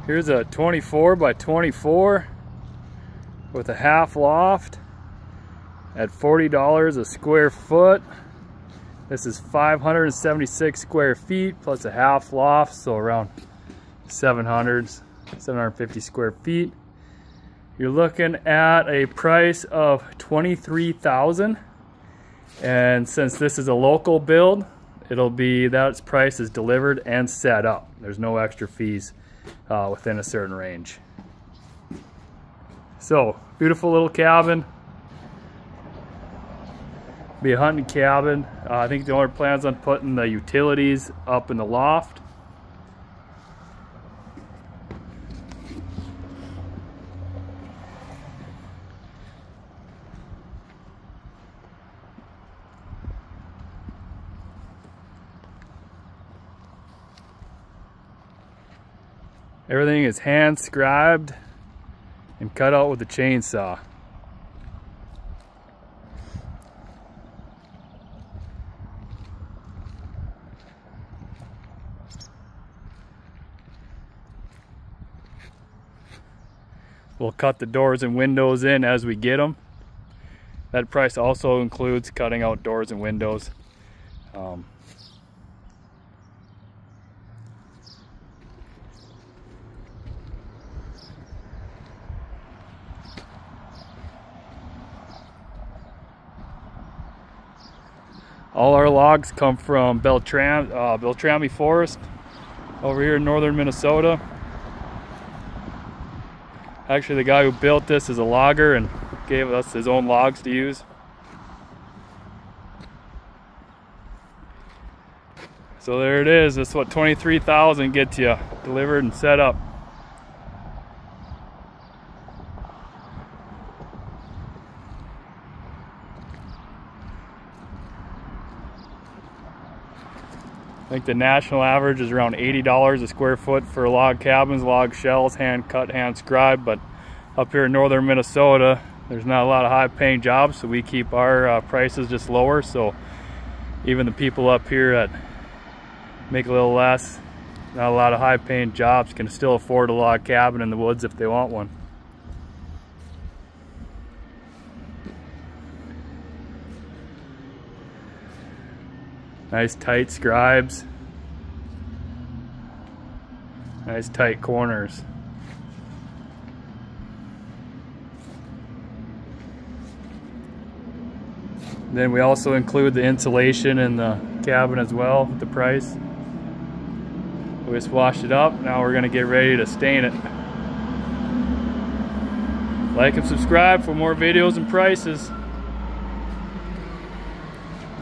Here's a 24 by 24 with a half loft at $40 a square foot. This is 576 square feet plus a half loft, so around 750 square feet. You're looking at a price of $23,000, and since this is a local build, it'll be that price is delivered and set up. There's no extra fees within a certain range. So, beautiful little cabin. Be a hunting cabin. I think the owner plans on putting the utilities up in the loft. Everything is hand scribed and cut out with a chainsaw. We'll cut the doors and windows in as we get them. That price also includes cutting out doors and windows. All our logs come from Beltrami Forest over here in northern Minnesota. Actually, the guy who built this is a logger and gave us his own logs to use. So there it is. That's what $23,000 gets you delivered and set up. I think the national average is around $80 a square foot for log cabins, log shells, hand cut, hand scribed. But up here in northern Minnesota, there's not a lot of high paying jobs, so we keep our prices just lower. So even the people up here that make a little less, not a lot of high paying jobs, can still afford a log cabin in the woods if they want one. Nice tight scribes. Nice tight corners. Then we also include the insulation in the cabin as well with the price. We just washed it up. Now we're going to get ready to stain it. Like and subscribe for more videos and prices.